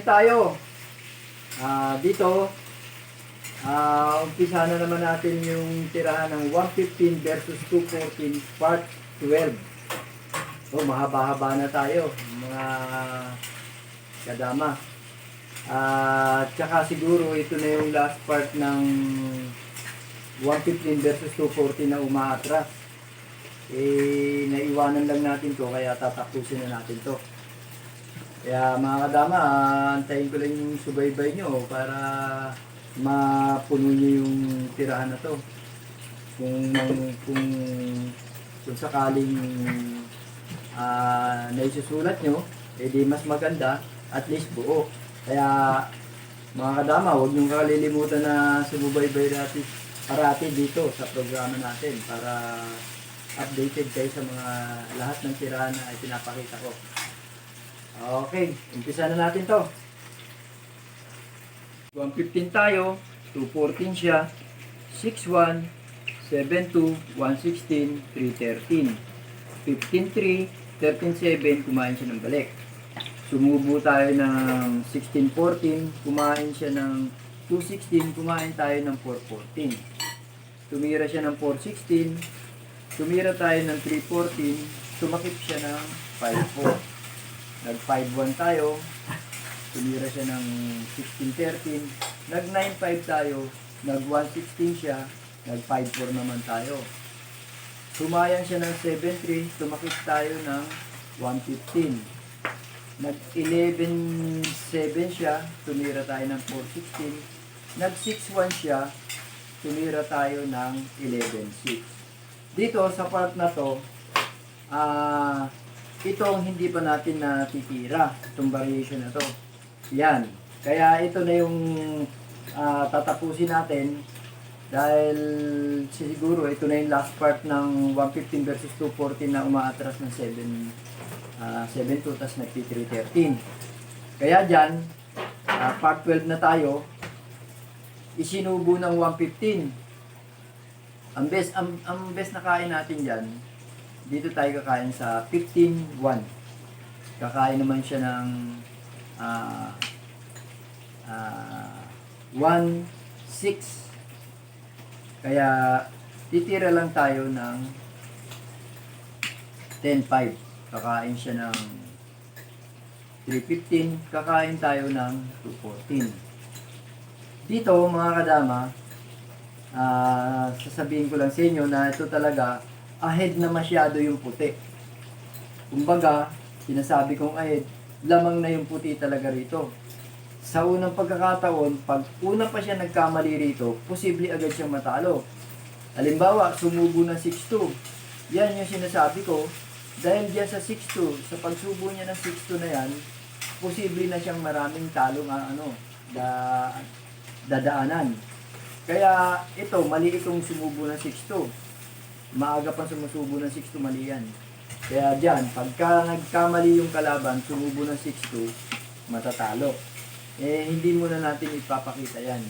tayo. Dito, umpisa na naman natin yung tirahan ng 115 versus 214 part 12. So, mahaba-haba na tayo, mga kadama. Tsaka siguro ito na yung last part ng 115 versus 214 na umaatras. Naiwanan lang natin to, kaya tatapusin na natin to. Kaya mga kadama, antayin ko lang yung subaybay nyo para mapuno nyo yung tirahan na to. Kung sakaling naisusulat nyo, edi mas maganda, at least buo. Kaya mga kadama, huwag nyo kalilimutan na sumubaybay natin parati dito sa programa natin para updated kayo sa mga lahat ng tirahan na ipinapakita ko. Okay, umpisa na natin to. 115 tayo, 214 siya, 61, 72, 116, 313. 15-3, 13-7, kumain siya ng balik. Sumubo tayo ng 16-14, kumain siya ng 216, kumain tayo ng 414. Tumira siya ng 416, tumira tayo ng 314, sumakip siya ng 54. Nag 5-1 tayo, tumira siya ng 16-13, nag 9-5 tayo, nag 116 siya, nag 5-4 naman tayo. Sumayang siya ng 7-3, tumakip tayo ng 115. Nag 11-7 siya, tumira tayo ng 416. Nag 6-1 siya, tumira tayo ng 11-6. Dito sa part na to, itong hindi pa natin natitira, itong variation na to. Yan. Kaya ito na yung tatapusin natin dahil siguro ito na yung last part ng 115 versus 214 na umaatras ng 7-2 tas nagti-313. Kaya dyan, part 12 na tayo, isinubo ng 115. Ang best na kain natin dyan, dito tayo kakain sa 15-1. Kakain naman siya ng 1-6. Kaya titira lang tayo ng 10-5. Kakain siya ng 315. Kakain tayo ng 214. Dito mga kadama, sasabihin ko lang sa inyo na ito talaga ahead na masyado yung puti. Kumbaga, sinasabi kong ahead, lamang na yung puti talaga rito. Sa unang pagkakataon, pag una pa siya nagkamali rito, posible agad siyang matalo. Halimbawa, sumubo ng 6-2. Yan yung sinasabi ko. Dahil diyan sa 6-2, sa pagsubo niya ng 6-2 na yan, posible na siyang maraming talong dadaanan. Kaya ito, mali itong sumubo ng 6-2. Maaga pang sumusubo ng 6-2, mali yan. Kaya dyan, pagka nagkamali yung kalaban, sumubo ng 6-2, matatalo. Hindi muna natin ipapakita yan.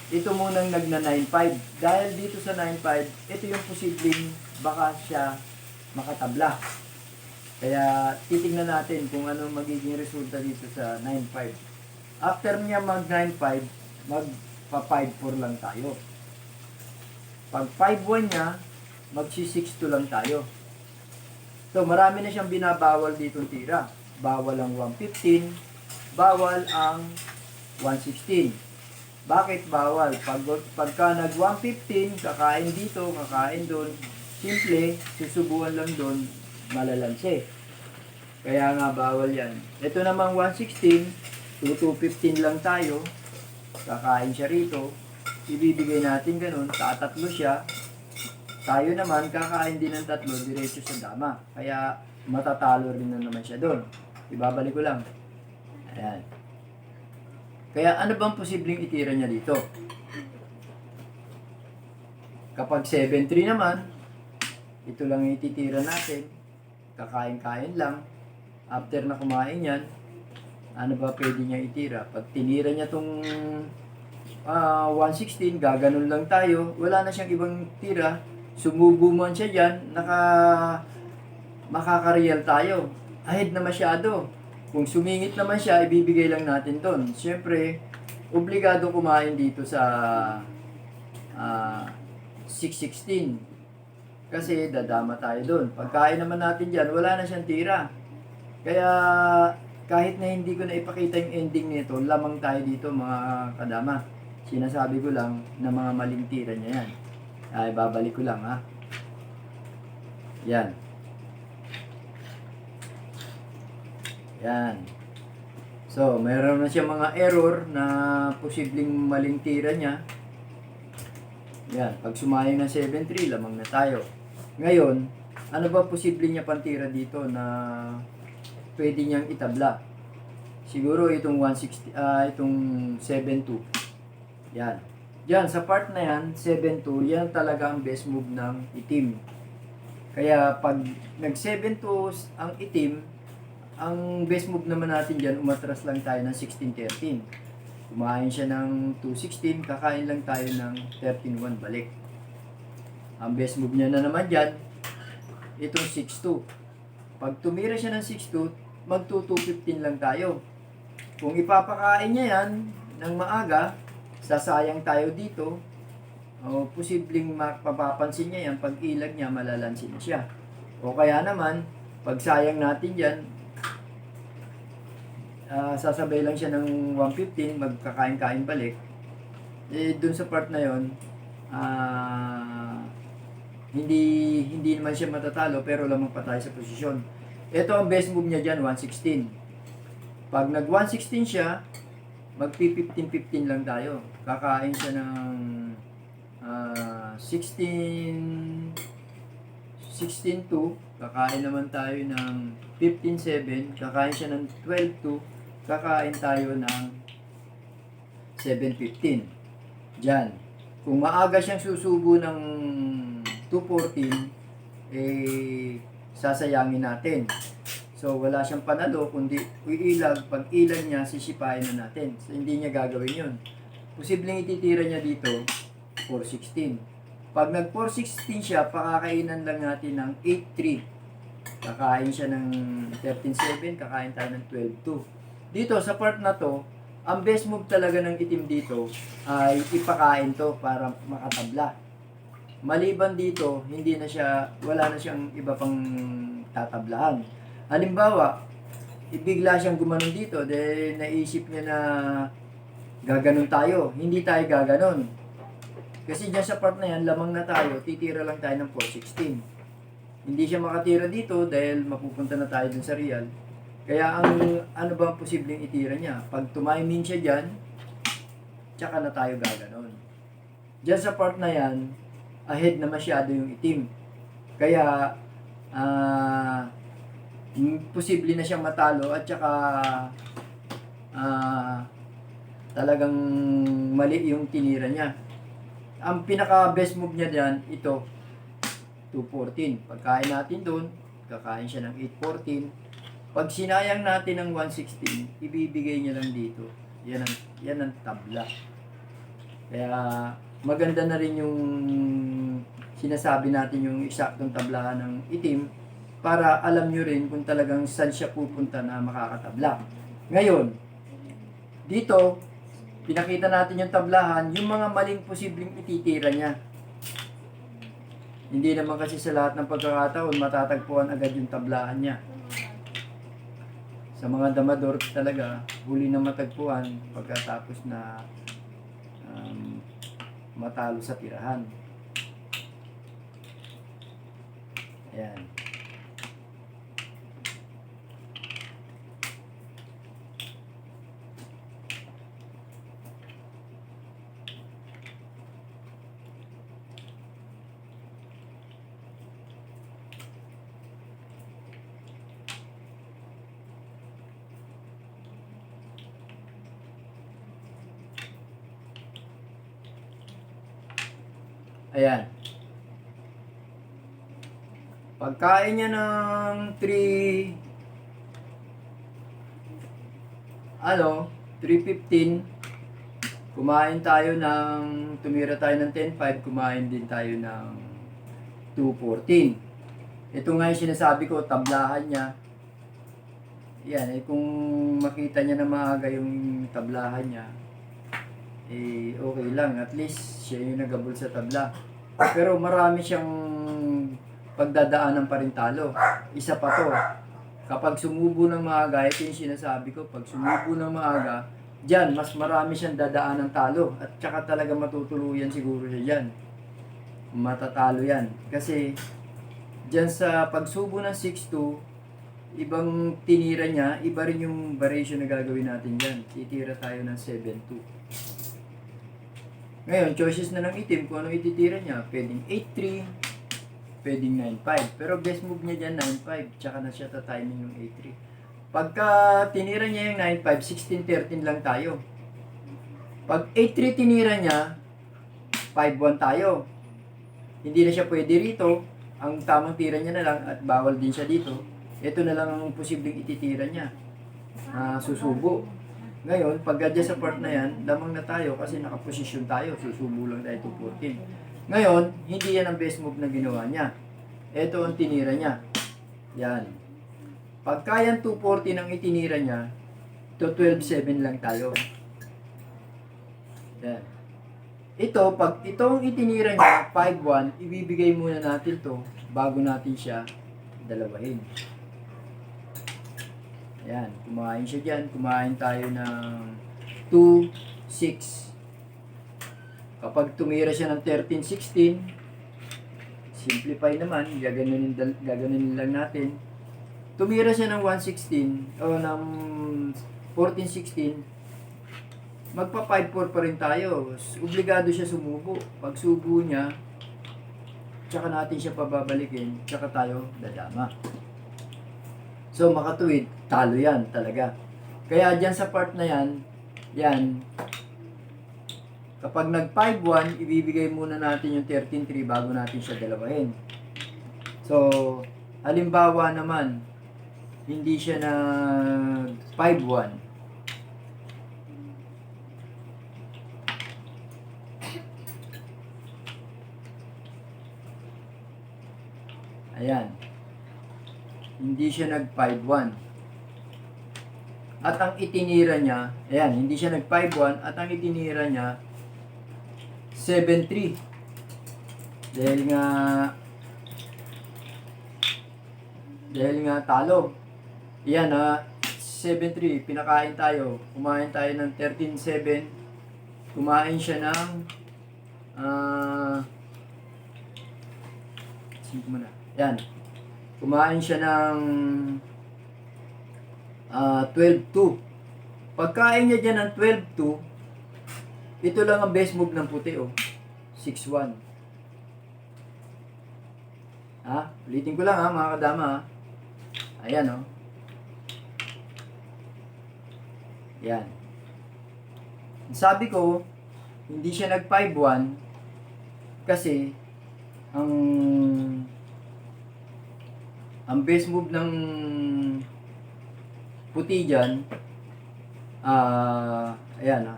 Ito munang nagna 9-5. Dahil dito sa 9-5, ito yung posibleng baka siya makatabla. Kaya titignan natin kung ano magiging resulta dito sa 9-5. After niya mag 9-5, magpa 5-4 lang tayo. Pag 5-1 niya, magsi-6-2 lang tayo. So, marami na siyang binabawal ditong tira. Bawal ang 115, bawal ang 116. Bakit bawal? Pagka nag 115, kakain dito, kakain doon, simple, susubuan lang doon, malalanse. Kaya nga bawal yan. Ito namang 116, 215 lang tayo, kakain siya rito, ibibigay natin ganun, tatatlo siya, tayo naman kakain din ng tatlo, diretso sa dama. Kaya matatalo rin na naman siya doon. Ibabalik ko lang. Ayan. Kaya ano bang posibleng itira niya dito? Kapag 7-3 naman, ito lang yung ititira natin. Kakain-kain lang. After na kumain yan, ano ba pwede niya itira? Pag tinira niya tong 116, gaganon lang tayo. Wala na siyang ibang tira. Sumubo man siya dyan, makaka-real tayo. Ahead na masyado. Kung sumingit naman siya, ibibigay lang natin doon. Siyempre, obligado kumain dito sa 616. Kasi dadama tayo doon. Pagkain naman natin dyan, wala na siyang tira. Kaya kahit na hindi ko na ipakita yung ending nito, lamang tayo dito mga kadama. Sinasabi ko lang na mga maling tira niya yan. Ay, babalik ko lang ha. Yan. Yan. So, mayroon na siya mga error na posibleng maling tira niya. Yan. Pag sumayang ng 7-3, lamang na tayo. Ngayon, ano ba posible niya pantira dito na pwede niyang itabla? Siguro itong 160, itong 7-2. Yan. Diyan, sa part na yan, 7-2, yan talaga ang best move ng itim. Kaya pag nag 7-2 ang itim, ang best move naman natin dyan, umatras lang tayo ng 16-13. Kumain siya ng 2-16, kakain lang tayo ng 13-1 balik. Ang best move niya na naman dyan, itong 6-2. Pag tumira siya ng 6-2, mag 2-2-15 lang tayo. Kung ipapakain niya yan ng maaga, sasayang tayo dito, o posibleng mapapansin niya yan, pag ilag niya, malalansin siya. O kaya naman, pag sayang natin dyan, sasabay lang siya ng 115, magkakain-kain balik. Eh, dun sa part na yon, hindi naman siya matatalo, pero lamang pa tayo sa posisyon. Ito ang best move niya dyan, 116. Pag nag 116 siya, magpi 15-15 lang tayo. Kakain siya ng 16-2. Kakain naman tayo ng 15-7. Kakain siya ng 12-2. Kakain tayo ng 7-15. Diyan. Kung maaga siyang susubo ng 2-14, sasayangin natin. So, wala siyang panalo, kundi iilag. Pag ilag niya, sisipain na natin. So, hindi niya gagawin yun. Posibleng ititira niya dito, 4-16. Pag nag 4-16 siya, pakakainan lang natin ng 8-3. Kakain siya ng 13-7, kakain tayo ng 12-2. Dito, sa part na to, ang best move talaga ng itim dito ay ipakain to para makatabla. Maliban dito, wala na siyang iba pang tatablahan. Halimbawa, ibigla siyang gumanon dito dahil naisip niya na gaganon tayo. Hindi tayo gaganon. Kasi dyan sa part na yan, lamang na tayo, titira lang tayo ng 416. Hindi siya makatira dito dahil mapupunta na tayo dun sa real. Kaya ano ba ang posibleng itira niya? Pag tumiming siya dyan, tsaka na tayo gaganon. Dyan sa part na yan, ahead na masyado yung itim. Kaya, posible na siyang matalo at saka talagang mali yung tinira niya. Ang pinaka best move niya dyan, ito, 214. Pagkain natin doon, kakain siya ng 814. Pag sinayang natin ng 116, ibibigay niya lang dito. Yan ang tabla. Kaya maganda na rin yung sinasabi natin yung eksaktong tablahan ng itim para alam nyo rin kung talagang saan siya pupunta na makakatabla. Ngayon, dito, pinakita natin yung tablahan, yung mga maling posibleng ititira niya. Hindi naman kasi sa lahat ng pagkakataon matatagpuan agad yung tablahan niya. Sa mga damador talaga, huli na matagpuan pagkatapos na matalo sa tirahan. Ayan. Ayan. Pagkain niya ng 3:15, tumira tayo ng 10:5, kumain din tayo ng 2:14. Ito nga yung sinasabi ko, tablahan niya, yan, kung makita niya na maaga yung tablahan niya, okay lang. At least, siya yung nagabol sa tabla. Pero marami siyang pagdadaanan pa rin talo. Isa pa to, kapag sumubo ng maaga, ito yung sinasabi ko, pag sumubo ng maaga, dyan, mas marami siyang dadaan ng talo. At saka talaga matutuluyan siguro siya dyan. Matatalo yan. Kasi, dyan sa pagsubo ng 6-2, ibang tinira niya, iba rin yung variation na gagawin natin dyan. Titira tayo ng 7-2. Ngayon, choices na ng itim kung anong ititira niya. Pwedeng 8-3, pwedeng 9-5. Pero best move niya dyan, 9-5. Tsaka na siya ta-timing yung 8-3. Pagka tinira niya yung 9-5, 16-13 lang tayo. Pag 8-3 tinira niya, 5-1 tayo. Hindi na siya pwede rito. Ang tamang tira niya na lang at bawal din siya dito. Ito na lang ang posibleng ititira niya. Susubo. Ngayon, pag adjust sa part na yan, lamang na tayo kasi nakaposisyon tayo. Susubo lang tayo 214. Ngayon, hindi yan ang best move na ginawa niya. Ito ang tinira niya. Yan. Pagka yan 240 ang itinira niya, to 12-7 lang tayo. Yan. Ito, pag itong itinira niya, 5-1, ibibigay muna natin to bago natin siya dalawahin. Ayan, kumain siya dyan. Kumain tayo ng 2-6. Kapag tumira siya ng 13-16, simplify naman, gaganunin lang natin. Tumira siya ng 1-16 o ng 14-16, magpa 5-4 pa rin tayo. Obligado siya sumubo. Pag subo niya, tsaka natin siya pababalikin, tsaka tayo dadama. So, makatuwid, talo yan talaga. Kaya dyan sa part na yan, kapag nag 5-1, ibibigay muna natin yung 13-3 bago natin siya dalawahin. So, halimbawa naman, hindi siya nag 5-1. Ayan. Hindi siya nag 5-1. At ang itinira niya, ayan, hindi siya nag 5-1 at ang itinira niya 7-3. Dahil nga talo. Ayan, 7-3, pinakain tayo. Kumain tayo ng 13-7. Kumain siya ng Ayan. Kumain siya ng 12-2. Pagkain niya dyan ng 12-2, ito lang ang best move ng puti, 6-1. Ulitin ko lang mga kadama. Ayan, Yan. Sabi ko, hindi siya nag 5-1 kasi ang best move ng puti dyan, ayan.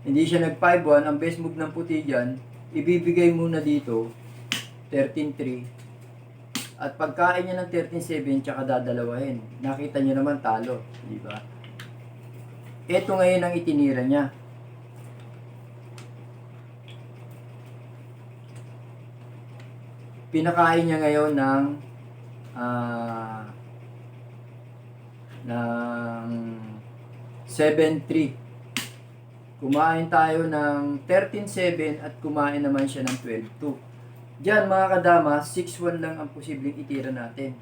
Hindi siya nag 5-1, ang best move ng puti dyan, ibibigay muna dito, 13-3, at pagkain niya ng 13-7, tsaka dadalawahin. Nakita niyo naman talo, di ba? Ito ngayon ang itinira niya. Pinakain niya ngayon ng 7-3. Kumain tayo ng 13-7 at kumain naman siya ng 12-2. Diyan mga kadama, 6-1 lang ang posibleng itira natin.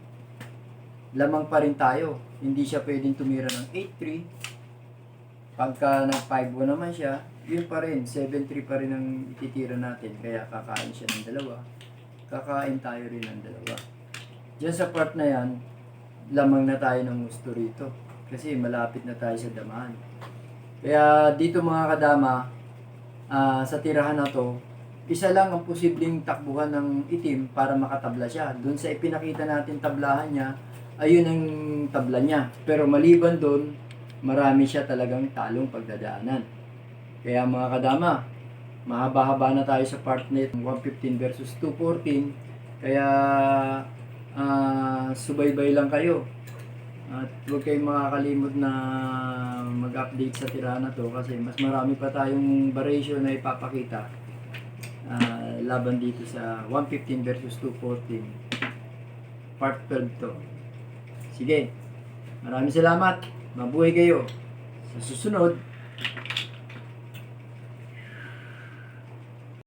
Lamang pa rin tayo. Hindi siya pwedeng tumira ng 8-3. Pagka ng 5-1 naman siya, yun pa rin, 7-3 pa rin ang ititira natin. Kaya kakain siya ng dalawa. Kakain tayo rin ng dalawa. Diyan sa part na yan, lamang na tayo ng gusto rito. Kasi malapit na tayo sa damahan. Kaya dito mga kadama, sa tirahan na to, isa lang ang posibleng takbuhan ng itim para makatabla siya. Doon sa ipinakita natin tablahan niya, ayun ang tabla niya. Pero maliban doon, marami siya talagang talong pagdadaanan. Kaya mga kadama, mahaba-haba na tayo sa part net 115 versus 214. Kaya subaybay lang kayo. At huwag kayong makakalimot na mag-update sa tirahan na to kasi mas marami pa tayong variation na ipapakita laban dito sa 115 versus 214 part 12 to. Sige, maraming salamat. Mabuhay kayo. Sa susunod,